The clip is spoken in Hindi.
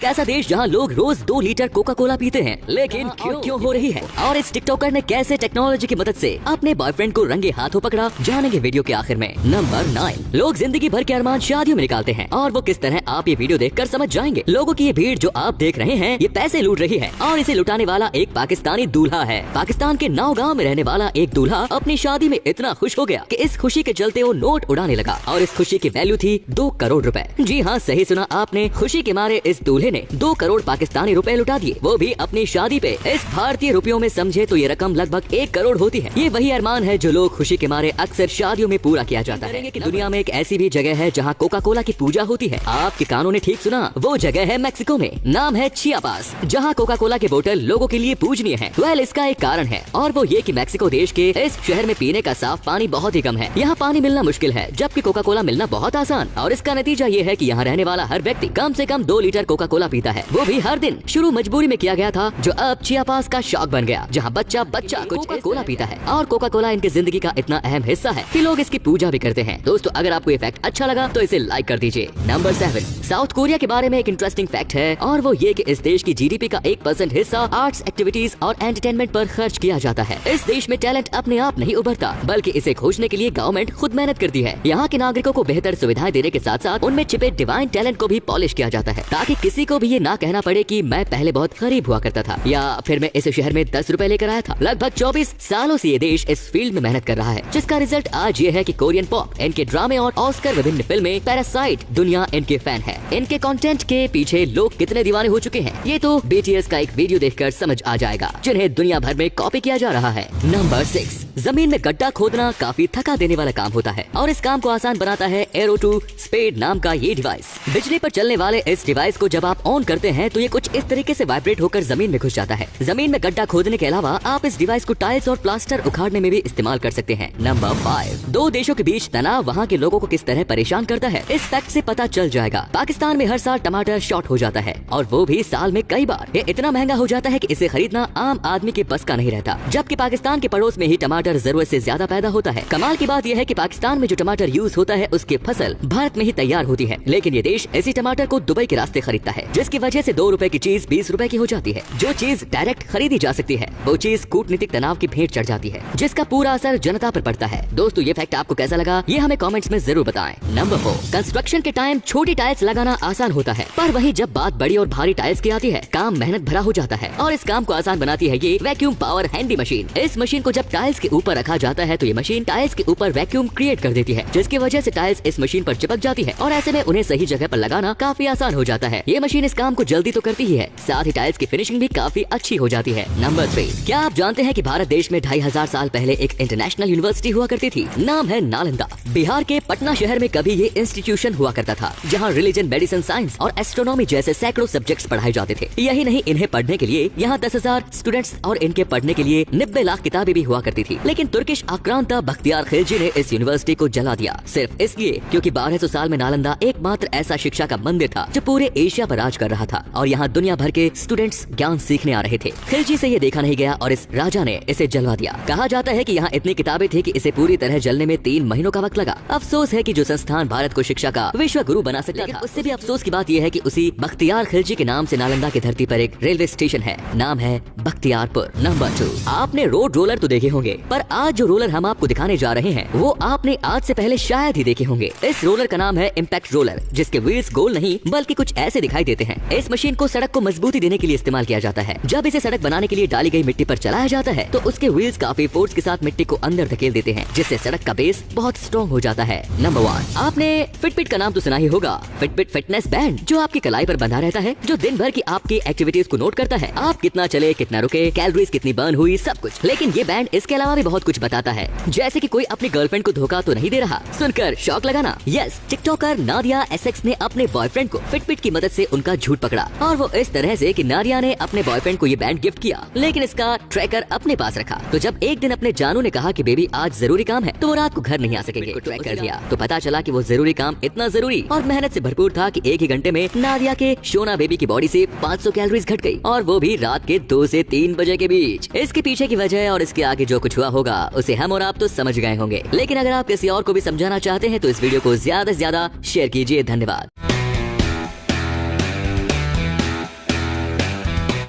एक ऐसा देश जहाँ लोग रोज 2 लीटर कोका कोला पीते हैं, लेकिन क्यों हो रही है, और इस टिकटॉकर ने कैसे टेक्नोलॉजी की मदद से अपने बॉयफ्रेंड को रंगे हाथों पकड़ा, जानेंगे वीडियो के आखिर में। नंबर 9, लोग जिंदगी भर के अरमान शादियों में निकालते हैं, और वो किस तरह आप ये वीडियो देखकर समझ जाएंगे। लोगों की ये भीड़ जो आप देख रहे हैं ये पैसे लूट रही है, और इसे लुटाने वाला एक पाकिस्तानी दूल्हा है। पाकिस्तान के नौगांव में रहने वाला एक दूल्हा अपनी शादी में इतना खुश हो गया कि इस खुशी के चलते वो नोट उड़ाने लगा, और इस खुशी की वैल्यू थी 2 करोड़ रुपए। जी हाँ, सही सुना आपने, खुशी के मारे इस दूल्हे ने 2 करोड़ पाकिस्तानी रुपए लुटा दिए, वो भी अपनी शादी पे। इस भारतीय रुपयों में समझे तो ये रकम लगभग 1 करोड़ होती है। ये वही अरमान है जो लोग खुशी के मारे अक्सर शादियों में पूरा किया जाता है। कि दुनिया में एक ऐसी भी जगह है जहाँ कोका कोला की पूजा होती है। आपके कानों ने ठीक सुना, वो जगह है मैक्सिको में। नाम है चियापास, जहाँ कोका कोला के बोतल लोगों के लिए पूजनीय है। इसका एक कारण है, और वो ये कि मैक्सिको देश के इस शहर में पीने का साफ पानी बहुत ही कम है। यहाँ पानी मिलना मुश्किल है, जबकि कोका कोला मिलना बहुत आसान। और इसका नतीजा ये है कि यहाँ रहने वाला हर व्यक्ति कम से कम 2 लीटर कोका कोला पीता है, वो भी हर दिन। शुरू मजबूरी में किया गया था, जो अब चियापास का शौक बन गया, जहाँ बच्चा कोका कोला पीता है, और कोका कोला इनकी जिंदगी का इतना अहम हिस्सा है कि लोग इसकी पूजा भी करते हैं। दोस्तों, अगर आपको ये फैक्ट अच्छा लगा तो इसे लाइक कर दीजिए। नंबर 7, साउथ कोरिया के बारे में एक इंटरेस्टिंग फैक्ट है, और वो ये कि इस देश की जीडीपी का 1% हिस्सा आर्ट्स एक्टिविटीज और एंटरटेनमेंट पर खर्च किया जाता है। इस देश में टैलेंट अपने आप नहीं उभरता, बल्कि इसे खोजने के लिए गवर्नमेंट खुद मेहनत करती है। यहाँ के नागरिकों को बेहतर सुविधाएं देने के साथ साथ उनमें छिपे डिवाइन टैलेंट को भी पॉलिश किया जाता है, ताकि किसी को भी ये ना कहना पड़े कि मैं पहले बहुत गरीब हुआ करता था, या फिर मैं इस शहर में 10 रुपए लेकर आया था। लगभग 24 सालों से ये देश इस फील्ड में मेहनत कर रहा है, जिसका रिजल्ट आज ये है कि कोरियन पॉप, इनके ड्रामे और ऑस्कर विभिन्न फिल्में, पैरासाइट, दुनिया इनके फैन है। इनके कंटेंट के पीछे लोग कितने दीवाने हो चुके हैं, ये तो बीटीएस का एक वीडियो देखकर समझ आ जाएगा, जिन्हें दुनिया भर में कॉपी किया जा रहा है। नंबर 6, जमीन में गड्ढा खोदना काफी थका देने वाला काम होता है, और इस काम को आसान बनाता है एरो 2 स्पेड नाम का ये डिवाइस। बिजली पर चलने वाले इस डिवाइस को जब आप ऑन करते हैं तो ये कुछ इस तरीके से वाइब्रेट होकर जमीन में घुस जाता है। जमीन में गड्ढा खोदने के अलावा आप इस डिवाइस को टाइल्स और प्लास्टर उखाड़ने में भी इस्तेमाल कर सकते हैं। नंबर 5, 2 देशों के बीच तनाव वहाँ के लोगों को किस तरह परेशान करता है, इस फैक्ट से पता चल जाएगा। पाकिस्तान में हर साल टमाटर शॉर्ट हो जाता है, और वो भी साल में कई बार। ये इतना महंगा हो जाता है कि इसे खरीदना आम आदमी के बस का नहीं रहता, जबकि पाकिस्तान के पड़ोस में ही टमाटर जरूरत से ज्यादा पैदा होता है। कमाल की बात यह है कि पाकिस्तान में जो टमाटर यूज होता है उसकी फसल भारत में ही तैयार होती है, लेकिन ये देश इसी टमाटर को दुबई के रास्ते खरीदता है, जिसकी वजह से 2 रुपए की चीज 20 रुपए की हो जाती है। जो चीज डायरेक्ट खरीदी जा सकती है, वो चीज कूटनीतिक तनाव की भेंट चढ़ जाती है, जिसका पूरा असर जनता पर पड़ता है। दोस्तों, ये फैक्ट आपको कैसा लगा, ये हमें कमेंट्स में जरूर बताएं। नंबर 4, कंस्ट्रक्शन के टाइम छोटी टाइल्स लगाना आसान होता है, पर वही जब बात बड़ी और भारी टाइल्स की आती है, काम मेहनत भरा हो जाता है, और इस काम को आसान बनाती है ये वैक्यूम पावर हैंडी मशीन। इस मशीन को जब टाइल्स के ऊपर रखा जाता है तो ये मशीन टाइल्स के ऊपर वैक्यूम क्रिएट कर देती है, जिसकी वजह से टाइल्स इस मशीन पर चिपक जाती है, और ऐसे में उन्हें सही जगह पर लगाना काफी आसान हो जाता है। ये मशीन इस काम को जल्दी तो करती ही है, साथ ही टाइल्स की फिनिशिंग भी काफी अच्छी हो जाती है। नंबर 3, क्या आप जानते हैं कि भारत देश में 2500 साल पहले एक इंटरनेशनल यूनिवर्सिटी हुआ करती थी? नाम है नालंदा। बिहार के पटना शहर में कभी ये इंस्टीट्यूशन हुआ करता था, जहाँ रिलीजन, मेडिसिन, साइंस और एस्ट्रोनॉमी जैसे सैकड़ों सब्जेक्ट्स पढ़ाए जाते थे। यही नहीं, इन्हें पढ़ने के लिए यहाँ 10,000 स्टूडेंट्स और इनके पढ़ने के लिए 90 लाख किताबें भी हुआ करती थी। लेकिन तुर्किश आक्रांता बख्तियार खिलजी ने इस यूनिवर्सिटी को जला दिया, सिर्फ इसलिए क्योंकि 1200 साल में नालंदा एकमात्र ऐसा शिक्षा का मंदिर था जो पूरे एशिया पर राज कर रहा था, और यहाँ दुनिया भर के स्टूडेंट्स ज्ञान सीखने आ रहे थे। खिलजी से ये देखा नहीं गया और इस राजा ने इसे जलवा दिया। कहा जाता है कि यहाँ इतनी किताबें थी कि इसे पूरी तरह जलने में 3 महीनों का वक्त लगा। अफसोस है कि जो संस्थान भारत को शिक्षा का विश्व गुरु बना सकता था, उससे भी अफसोस की बात यह है कि उसी बख्तियार खिलजी के नाम से नालंदा की धरती पर एक रेलवे स्टेशन है, नाम है बख्तियारपुर। नंबर 2, आपने रोड रोलर तो देखे होंगे, पर आज जो रोलर हम आपको दिखाने जा रहे हैं वो आपने आज से पहले शायद ही देखे होंगे। इस रोलर का नाम है इम्पैक्ट रोलर, जिसके व्हील्स गोल नहीं बल्कि कुछ ऐसे दिखाई देते हैं। इस मशीन को सड़क को मजबूती देने के लिए इस्तेमाल किया जाता है। जब इसे सड़क बनाने के लिए डाली गई मिट्टी पर चलाया जाता है तो उसके व्हील्स काफी फोर्स के साथ मिट्टी को अंदर धकेल देते हैं, जिससे सड़क का बेस बहुत स्ट्रॉन्ग हो जाता है। नंबर 1, आपने फिटबिट का नाम तो सुना ही होगा। फिटबिट फिटनेस बैंड जो आपकी कलाई पर बंधा रहता है, जो दिन भर की आपकी एक्टिविटीज को नोट करता है, आप कितना चले, कितना रुके, कैलोरीज कितनी बर्न हुई, सब कुछ। लेकिन ये बैंड इसके अलावा भी बहुत कुछ बताता है, जैसे कि कोई अपनी गर्लफ्रेंड को धोखा तो नहीं दे रहा। सुनकर शौक लगाना। यस, टिकटॉकर नादिया एसएक्स ने अपने बॉयफ्रेंड को फिटबिट की मदद से उनका झूठ पकड़ा, और वो इस तरह से कि नादिया ने अपने बॉयफ्रेंड को ये बैंड गिफ्ट किया, लेकिन इसका ट्रैकर अपने पास रखा। तो जब एक दिन अपने जानू ने कहा कि बेबी आज जरूरी काम है, तो वो रात को घर नहीं आ सकेंगे, ट्रैक कर दिया। तो पता चला कि वो जरूरी काम इतना जरूरी और मेहनत से भरपूर था कि एक ही घंटे में नादिया के शोना बेबी की बॉडी से 500 कैलोरीज घट गई, और वो भी रात के 2 से 3 बजे के बीच। इसके पीछे की वजह और इसके आगे जो कुछ हुआ होगा उसे हम और आप तो समझ गए होंगे, लेकिन अगर आप किसी और को भी समझाना चाहते हैं तो इस वीडियो को ज्यादा से ज्यादा शेयर कीजिए। धन्यवाद।